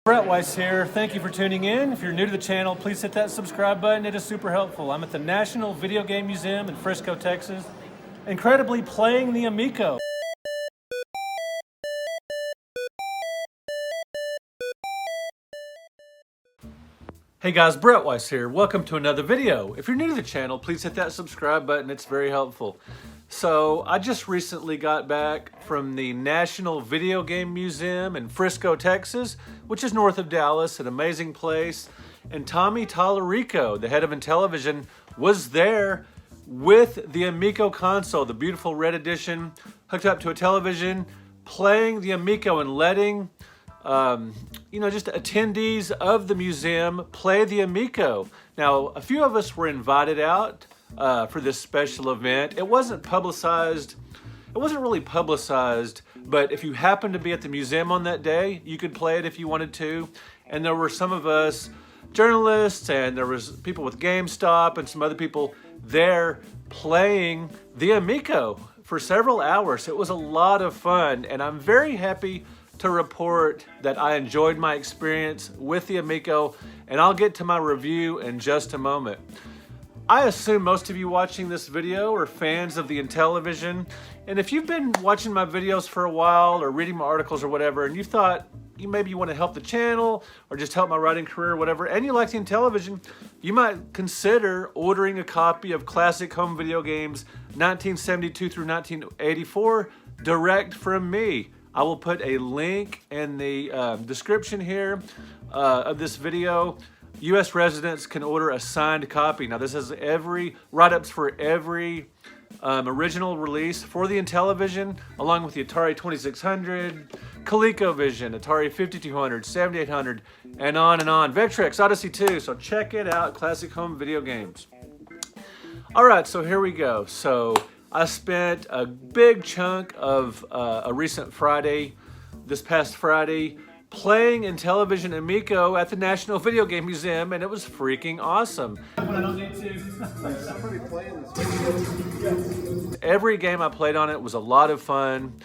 Weiss here. Thank you for tuning in. If you're new to the channel, please hit that subscribe button. It is super helpful. I'm at the National Videogame Museum in Frisco, Texas, incredibly playing the Amico. Hey guys, Brett Weiss here. Welcome to another video. If you're new to the channel, please hit that subscribe button. It's very helpful. So I just recently got back from the National Videogame Museum in Frisco, Texas, which is north of Dallas, an amazing place. And Tommy Tallarico, the head of Intellivision, was there with the Amico console, the beautiful red edition, hooked up to a television, playing the Amico and letting just attendees of the museum play the Amico. Now, a few of us were invited out for this special event. It wasn't publicized. It wasn't really publicized, but if you happened to be at the museum on that day, you could play it if you wanted to. And there were some of us journalists, and there was people with GameStop and some other people there playing the Amico for several hours. It was a lot of fun, and I'm very happy to report that I enjoyed my experience with the Amico, and I'll get to my review in just a moment. I assume most of you watching this video are fans of the Intellivision, and if you've been watching my videos for a while or reading my articles or whatever, and you thought maybe you want to help the channel or just help my writing career or whatever, and you like the Intellivision, you might consider ordering a copy of Classic Home Video Games 1972 through 1984 direct from me. I will put a link in the description here of this video. U.S. residents can order a signed copy. Now, this has write-ups for every original release for the Intellivision, along with the Atari 2600, ColecoVision, Atari 5200, 7800, and on and on. Vectrex, Odyssey 2, so check it out, Classic Home Video Games. All right, so here we go. So I spent a big chunk of a recent Friday, this past Friday, playing Intellivision Amico at the National Videogame Museum, and it was freaking awesome. Every game I played on it was a lot of fun,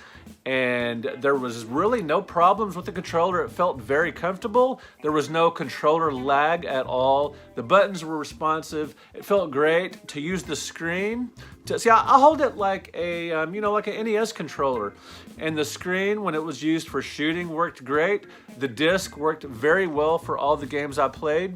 and there was really no problems with the controller. It felt very comfortable. There was no controller lag at all. The buttons were responsive. It felt great to use the screen. I hold it like a, like an NES controller. And the screen, when it was used for shooting, worked great. The disc worked very well for all the games I played.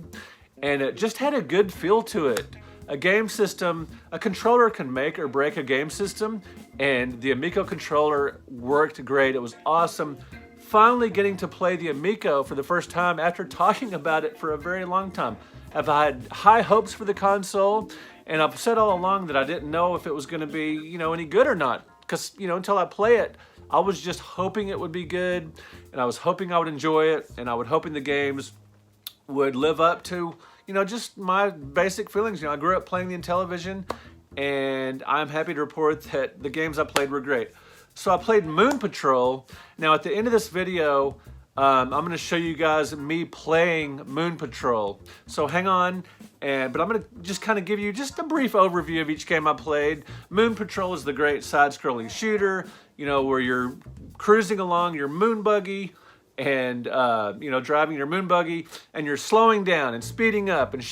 And it just had a good feel to it. A game system, a controller can make or break a game system, and the Amico controller worked great. It was awesome. Finally getting to play the Amico for the first time after talking about it for a very long time. I've had high hopes for the console, and I've said all along that I didn't know if it was going to be, any good or not, because, until I play it, I was just hoping it would be good, and I was hoping I would enjoy it, and I was hoping the games would live up to just my basic feelings. I grew up playing the Intellivision, and I'm happy to report that the games I played were great. So I played Moon Patrol. Now at the end of this video, I'm going to show you guys me playing Moon Patrol. So hang on, but I'm going to just kind of give you just a brief overview of each game I played. Moon Patrol is the great side-scrolling shooter, where you're cruising along your moon buggy, and driving your moon buggy, and you're slowing down and speeding up and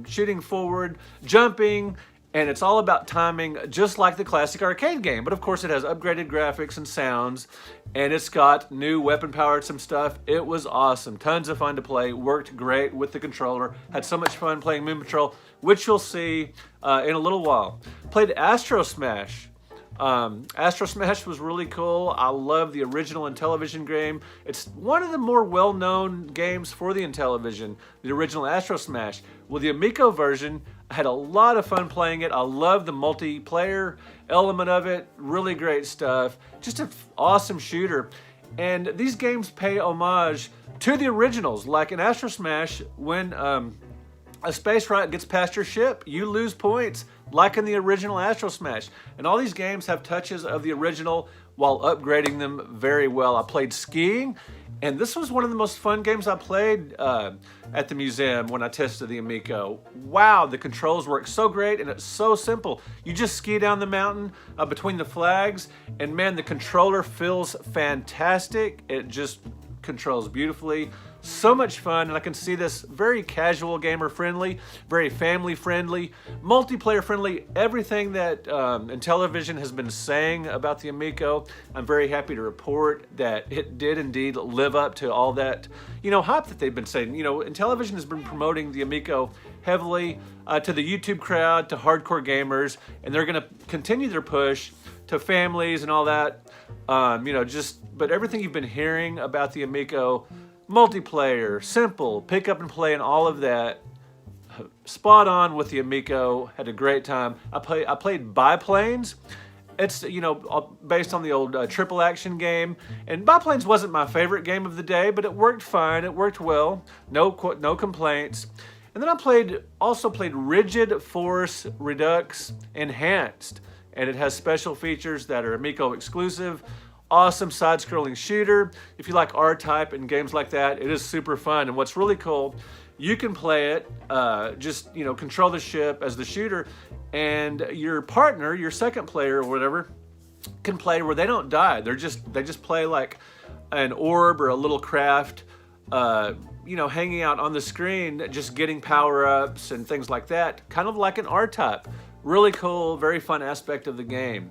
shooting forward, jumping, and it's all about timing, just like the classic arcade game. But of course it has upgraded graphics and sounds, and it's got new weapon power and some stuff. It was awesome, tons of fun to play, worked great with the controller, had so much fun playing Moon Patrol, which you'll see in a little while. Played Astrosmash. Astrosmash was really cool. I love the original Intellivision game. It's one of the more well-known games for the Intellivision, the original Astrosmash. Well, the Amico version, I had a lot of fun playing it. I love the multiplayer element of it. Really great stuff. Just an awesome shooter. And these games pay homage to the originals. Like in Astrosmash, when a space rocket gets past your ship, you lose points, like in the original Astrosmash. And all these games have touches of the original while upgrading them very well. I played skiing, and this was one of the most fun games I played at the museum when I tested the Amico. Wow, the controls work so great, and it's so simple. You just ski down the mountain between the flags, and man, the controller feels fantastic. It just controls beautifully. So much fun, and I can see this very casual gamer friendly, very family friendly, multiplayer friendly, everything that Intellivision has been saying about the Amico. I'm very happy to report that it did indeed live up to all that, hype that they've been saying. Intellivision has been promoting the Amico heavily to the YouTube crowd, to hardcore gamers, and they're going to continue their push to families and all that. But everything you've been hearing about the Amico, multiplayer, simple, pick up and play, and all of that, spot on with the Amico. Had a great time. I played Biplanes. It's based on the old triple action game, and Biplanes wasn't my favorite game of the day, but it worked fine. It worked well. No complaints. And then I also played Rigid Force Redux Advanced, and it has special features that are Amico exclusive. Awesome side-scrolling shooter. If you like R-Type and games like that, it is super fun. And what's really cool, you can play it, control the ship as the shooter, and your partner, your second player or whatever, can play where they don't die. They just play like an orb or a little craft, hanging out on the screen, just getting power-ups and things like that, kind of like an R-Type. Really cool, very fun aspect of the game.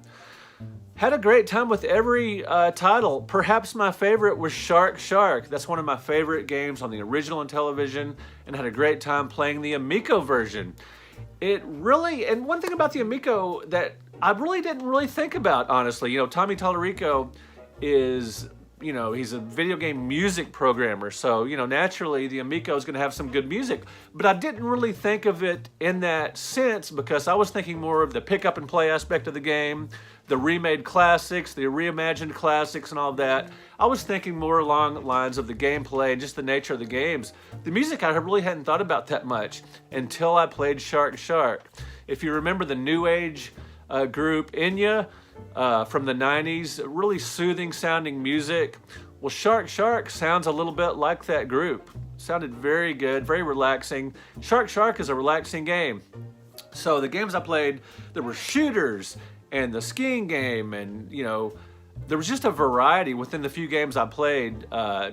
Had a great time with every title. Perhaps my favorite was Shark Shark. That's one of my favorite games on the original Intellivision, and had a great time playing the Amico version. And one thing about the Amico that I really didn't think about, honestly, Tommy Tallarico is, he's a video game music programmer, so, naturally the Amico is going to have some good music. But I didn't really think of it in that sense, because I was thinking more of the pick up and play aspect of the game, the remade classics, the reimagined classics, and all that. I was thinking more along the lines of the gameplay and just the nature of the games. The music I really hadn't thought about that much until I played Shark Shark. If you remember the New Age group Enya from the 90s, really soothing sounding music. Well, Shark Shark sounds a little bit like that group. Sounded very good, very relaxing. Shark Shark is a relaxing game. So the games I played, there were shooters and the skiing game, and there was just a variety within the few games I played.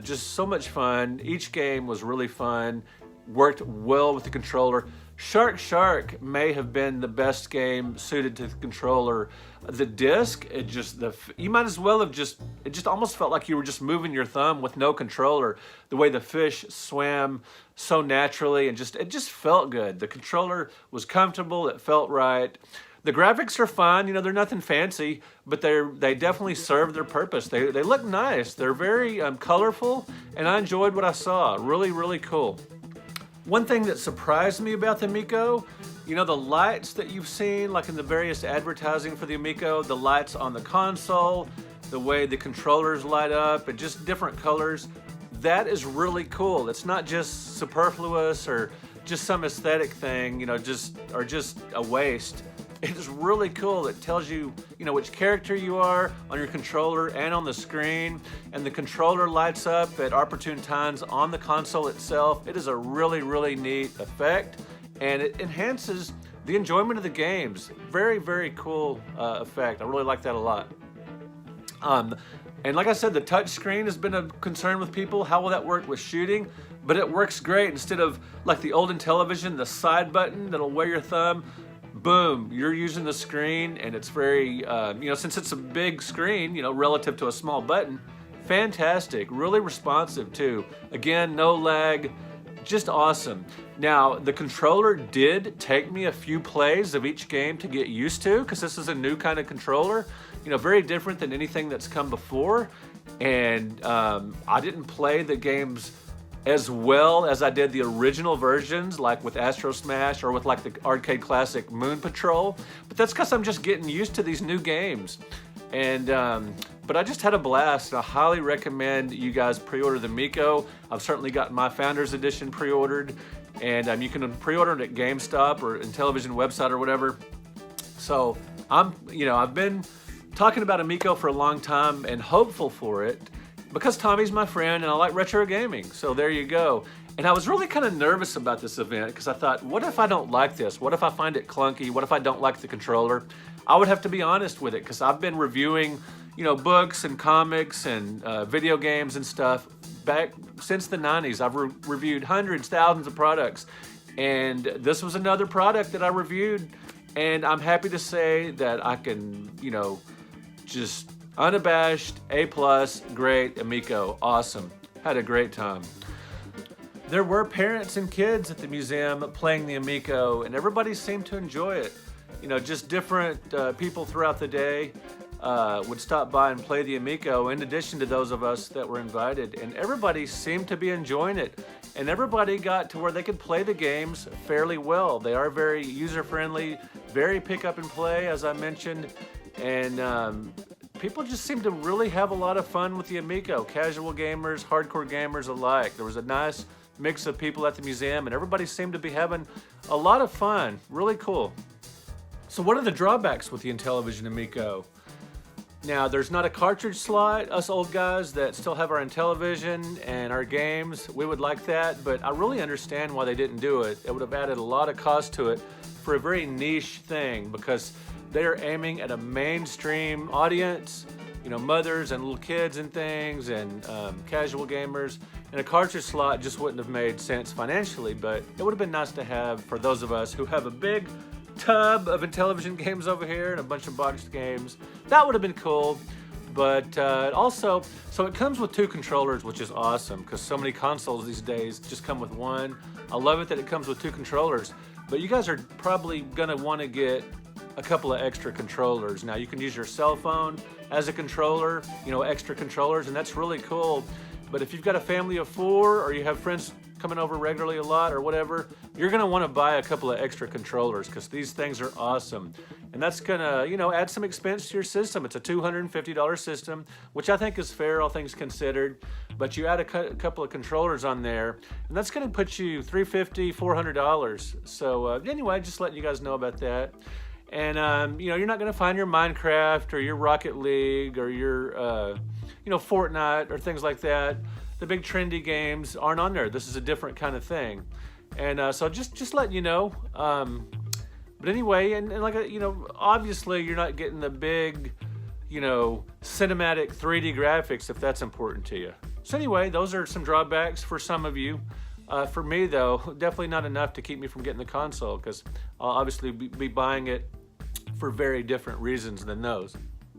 Just so much fun. Each game was really fun, worked well with the controller. Shark Shark may have been the best game suited to the controller. The disc, you might as well have it just almost felt like you were just moving your thumb with no controller. The way the fish swam so naturally, and it just felt good. The controller was comfortable, it felt right. The graphics are fine, they're nothing fancy, but they definitely serve their purpose. They look nice, they're very colorful, and I enjoyed what I saw. Really, really cool. One thing that surprised me about the Amico, the lights that you've seen, like in the various advertising for the Amico, the lights on the console, the way the controllers light up, and just different colors, that is really cool. It's not just superfluous or just some aesthetic thing, just a waste. It is really cool. It tells you, which character you are on your controller and on the screen, and the controller lights up at opportune times on the console itself. It is a really, really neat effect, and it enhances the enjoyment of the games. Very, very cool effect. I really like that a lot. And like I said, the touch screen has been a concern with people. How will that work with shooting? But it works great. Instead of like the old Intellivision, the side button that'll wear your thumb, boom, you're using the screen, and it's very, since it's a big screen, relative to a small button, fantastic, really responsive too. Again, no lag, just awesome. Now, the controller did take me a few plays of each game to get used to, because this is a new kind of controller, very different than anything that's come before. And I didn't play the games as well as I did the original versions, like with Astrosmash or with like the arcade classic Moon Patrol. But that's because I'm just getting used to these new games. And but I just had a blast. I highly recommend you guys pre-order the Amico. I've certainly got my Founders Edition pre-ordered, and you can pre-order it at GameStop or Intellivision website or whatever. So I've been talking about Amico for a long time and hopeful for it, because Tommy's my friend and I like retro gaming. So there you go. And I was really kind of nervous about this event, because I thought, what if I don't like this? What if I find it clunky? What if I don't like the controller? I would have to be honest with it, because I've been reviewing, books and comics and video games and stuff. Back since the 90s, I've reviewed hundreds, thousands of products. And this was another product that I reviewed. And I'm happy to say that I can, just unabashed, A+, great, Amico, awesome. Had a great time. There were parents and kids at the museum playing the Amico, and everybody seemed to enjoy it. Just different people throughout the day would stop by and play the Amico, in addition to those of us that were invited. And everybody seemed to be enjoying it. And everybody got to where they could play the games fairly well. They are very user-friendly, very pick up and play, as I mentioned. And people just seem to really have a lot of fun with the Amico. Casual gamers, hardcore gamers alike. There was a nice mix of people at the museum, and everybody seemed to be having a lot of fun. Really cool. So what are the drawbacks with the Intellivision Amico? Now, there's not a cartridge slot. Us old guys that still have our Intellivision and our games, we would like that, but I really understand why they didn't do it. It would have added a lot of cost to it for a very niche thing, because they are aiming at a mainstream audience, mothers and little kids and things, and casual gamers. And a cartridge slot just wouldn't have made sense financially, but it would have been nice to have for those of us who have a big tub of Intellivision games over here and a bunch of boxed games. That would have been cool. But also, so it comes with 2 controllers, which is awesome, because so many consoles these days just come with one. I love it that it comes with 2 controllers, but you guys are probably gonna want to get a couple of extra controllers. Now, you can use your cell phone as a controller, extra controllers, and that's really cool. But if you've got a family of 4, or you have friends coming over regularly a lot or whatever, you're gonna wanna buy a couple of extra controllers, because these things are awesome. And that's gonna, add some expense to your system. It's a $250 system, which I think is fair, all things considered. But you add a couple of controllers on there, and that's gonna put you $350, $400. So anyway, just letting you guys know about that. And you're not gonna find your Minecraft or your Rocket League or your Fortnite or things like that. The big trendy games aren't on there. This is a different kind of thing. And so just letting you know. But anyway, and like, obviously you're not getting the big, cinematic 3D graphics, if that's important to you. So anyway, those are some drawbacks for some of you. For me, though, definitely not enough to keep me from getting the console, because I'll obviously be buying it for very different reasons than those.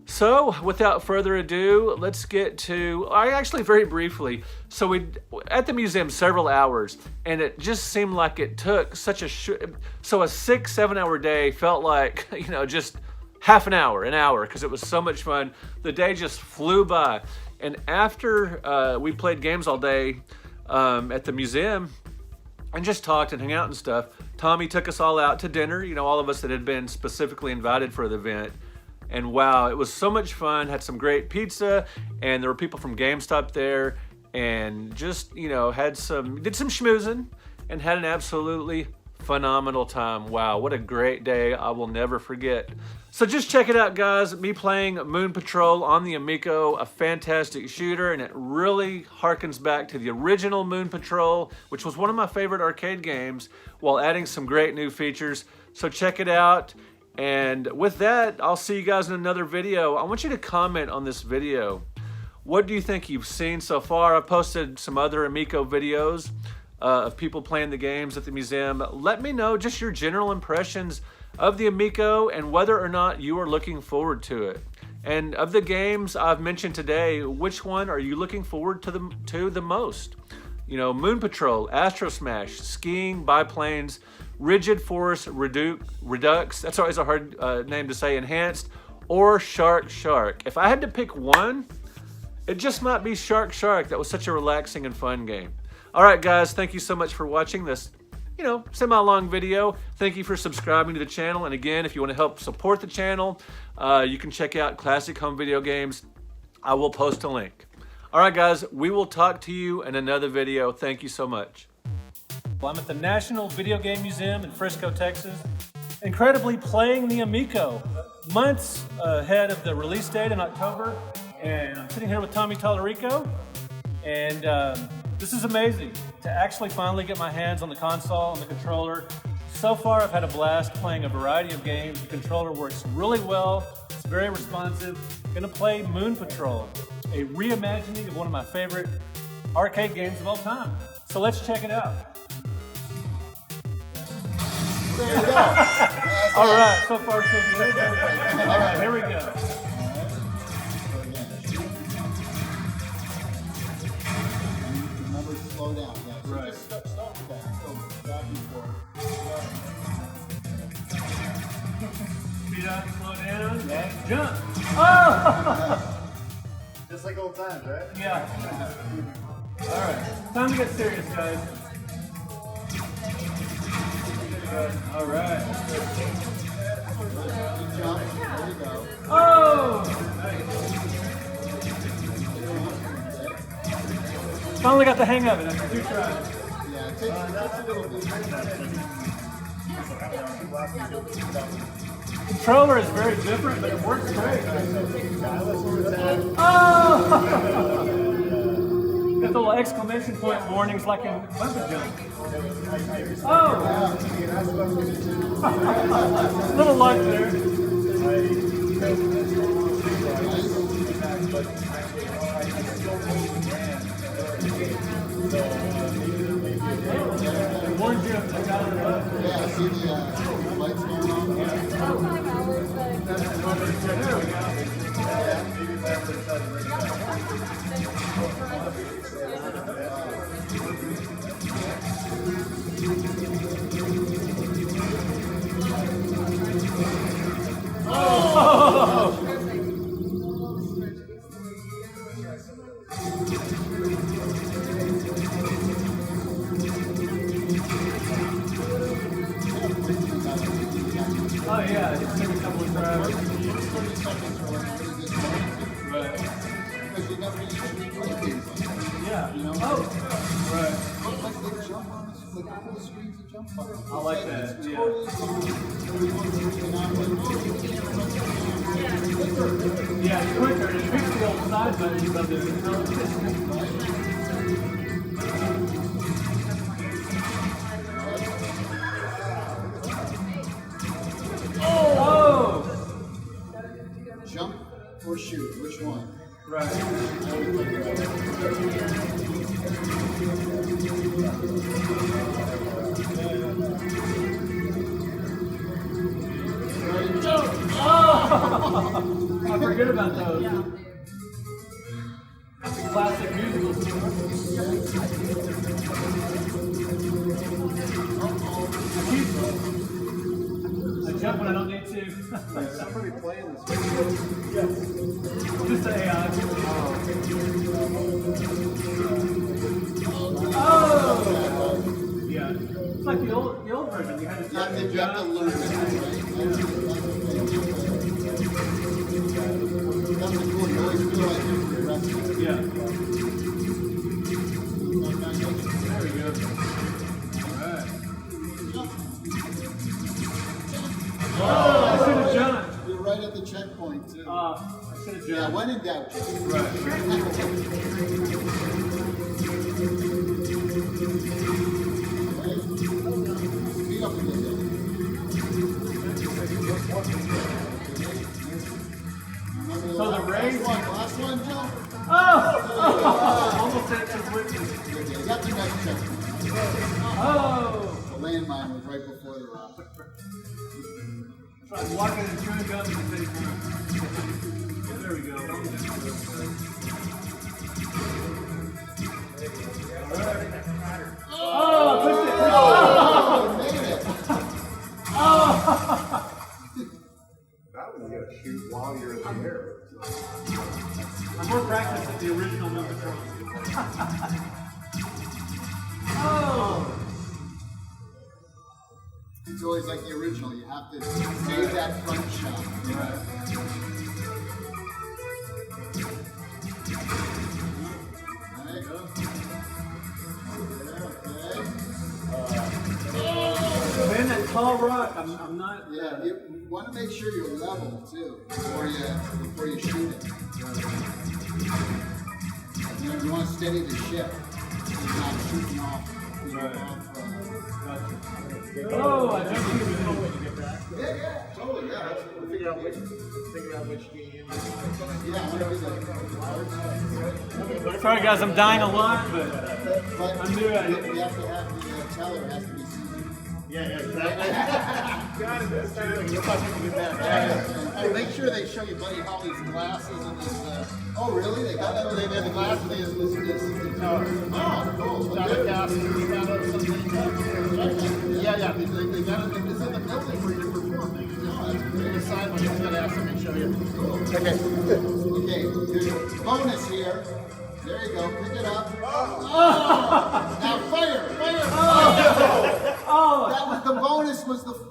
So, without further adu, let's get to, actually very briefly, so we at the museum several hours, and it just seemed like it took such a, so a 6-7 hour day felt like, just half an hour, because it was so much fun. The day just flew by. And after we played games all day at the museum, and just talked and hung out and stuff, Tommy took us all out to dinner, all of us that had been specifically invited for the event. And wow, it was so much fun. Had some great pizza, and there were people from GameStop there, and just, did some schmoozing, and had an absolutely phenomenal time. Wow, what a great day. I will never forget. So just check it out, guys. Me playing Moon Patrol on the Amico, a fantastic shooter, and it really harkens back to the original Moon Patrol, which was one of my favorite arcade games, while adding some great new features. So check it out. And with that, I'll see you guys in another video. I want you to comment on this video. What do you think you've seen so far? I've posted some other Amico videos of people playing the games at the museum. Let me know just your general impressions of the Amico and whether or not you are looking forward to it. And of the games I've mentioned today, which one are you looking forward to the most? Moon Patrol, Astrosmash, skiing, biplanes, Rigid Force Redux, that's always a hard name to say, Enhanced, or Shark. If I had to pick one, it just might be Shark. That was such a relaxing and fun game. All right, guys, thank you so much for watching this, semi-long video. Thank you for subscribing to the channel. And again, if you want to help support the channel, you can check out Classic Home Video Games. I will post a link. All right, guys, we will talk to you in another video. Thank you so much. Well, I'm at the National Videogame Museum in Frisco, Texas. Incredibly playing the Amico, months ahead of the release date in October. And I'm sitting here with Tommy Tallarico. And this is amazing to actually finally get my hands on the console and the controller. So far, I've had a blast playing a variety of games. The controller works really well. It's very responsive. Gonna play Moon Patrol, a reimagining of one of my favorite arcade games of all time. So let's check it out. There you go. All right, so far so good. All right, here we go. Remember to slow down. Yeah. So Right. just start with that. So back and forth. Speed up, slow down, Yeah. jump. Oh! Just like old times, right? Yeah. All right, time to get serious, guys. All right. Jump. There you go. Oh! Finally got the hang of it after 2 tries. Yeah, it takes a little bit. The controller is very different, but it works great. Oh! Got the little exclamation point warnings like in Bumper Jump. Oh! Little luck there. Warned you if I got it up. Yeah, see the lights going on? Oh yeah, it took a couple of tries. 30 seconds are like pretty good time. Right. Because you never usually play games like that. Yeah. You know? Oh! Right. Like they jump on us, like the whole screen's a jump button. I like that, It's yeah. totally fine. Everyone's looking out like, oh, you can't run Yeah, it's quicker. It picks the old side buttons of the controller. Oh! Jump or shoot, which one? Right. I always think Oh! I forget about those. Classic musicals. I jump when I don't need to. somebody playing this. Just say oh! Yeah. It's like the old version. You had to You have to learn it, right? That's the cool. You always feel like you're progressing. Yeah. There we go. Alright. Oh, I should have jumped. You're right at the checkpoint, too. I should have Yeah, jumped. when in doubt, jump. Right. Speed up a little bit. So the race. Last one, jump. Oh! Almost had some witness. You got the next checkpoint. Oh! The landmine was right before the rock. It's like walking and chewing gum at the same time. Yeah, there we go. Oh, I pushed it. Oh, you made it. That one you gotta shoot while you're in the air. I'm more practiced at the original Moon Patrol. Oh! It's always like the original. You have to save that front shot. There you go. Man, that tall rock, I'm not. Yeah, you want to make sure you're level too before you shoot it. You want to steady the ship. You're not shooting off. Right. Gotcha. Oh, I jumped in the middle when you get back. Yeah, totally, yeah. Figure out which game. Yeah, whatever the Sorry guys, I'm dying a lot, but but I'm new at it. we have to have the teller has to be seasoned. Yeah, exactly. Got it this time. We'll talk to you about that. And make sure they show you Buddy Holly's glasses and his. Oh, really? They got that? They have the glasses. They have this. Oh, cool. Got a cast. Yeah. They got it. It's in the building where you're performing. The side one, you got to ask them to show you. Okay, there's a bonus here. There you go, pick it up. Now fire! That was the bonus.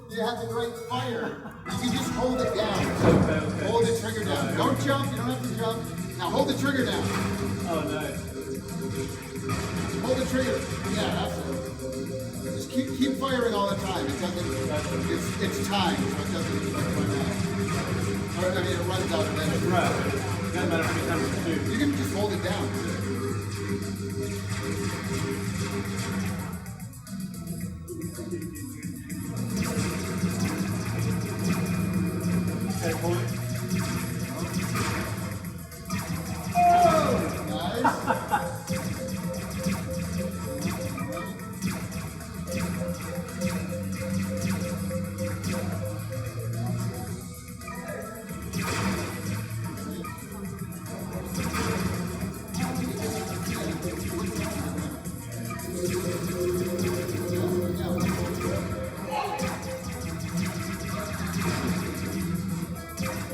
You had the great fire. You can just hold it down. Hold the trigger down. Don't jump. You don't have to jump. Now hold the trigger down. Oh, nice. Hold the trigger. Yeah, that's it. Just keep firing all the time. It doesn't. It's timed, so it doesn't run out. Or, I mean, it runs out then. Right. Doesn't matter how many times you do. You can just hold it down. Okay, point. Nice.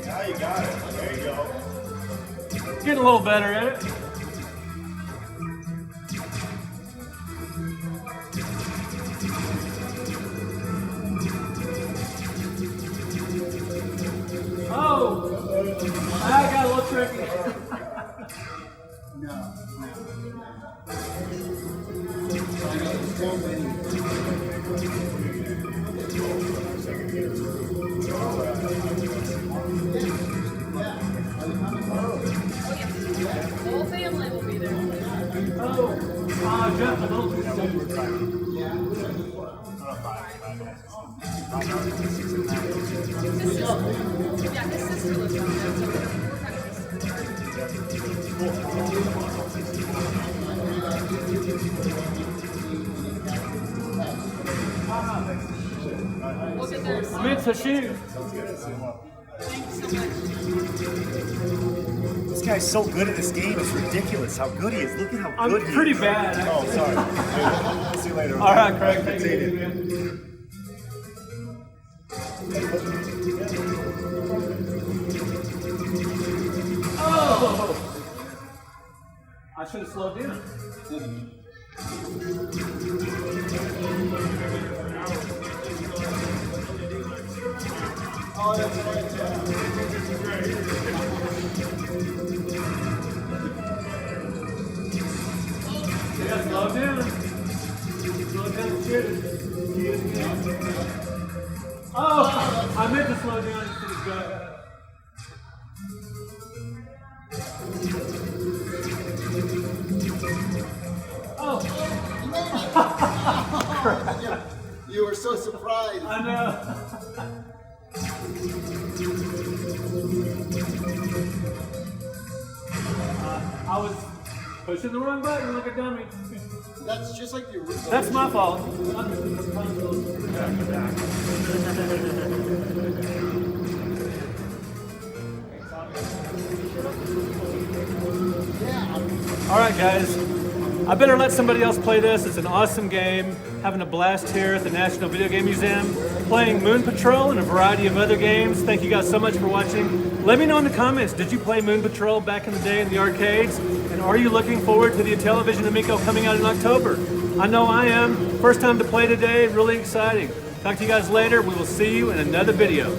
Yeah, you got it. There you go. Getting a little better at it. Oh! I got a little tricky. No. I know there's so many. The whole family will be there. Just a little too soon. Yeah, his sister lives down there, so we're kind of Look at theirs. Meant to shoot. Thanks so much. This guy's so good at this game, it's ridiculous how good he is. Look at how I'm good he pretty is. bad. Oh, sorry. See you later. All right, Craig. Thank Take you. it. Oh! I should have slowed down. Oh, that's right. Yeah, slow down. Slow down and shoot it. Oh! I meant to slow down instead of go. Oh! You were so surprised. I know. I was pushing the wrong button like a dummy. That's just like the original. That's my fault. All right, guys. I better let somebody else play this. It's an awesome game. Having a blast here at the National Videogame Museum. Playing Moon Patrol and a variety of other games. Thank you guys so much for watching. Let me know in the comments, did you play Moon Patrol back in the day in the arcades? And are you looking forward to the Intellivision Amico coming out in October? I know I am. First time to play today, really exciting. Talk to you guys later. We will see you in another video.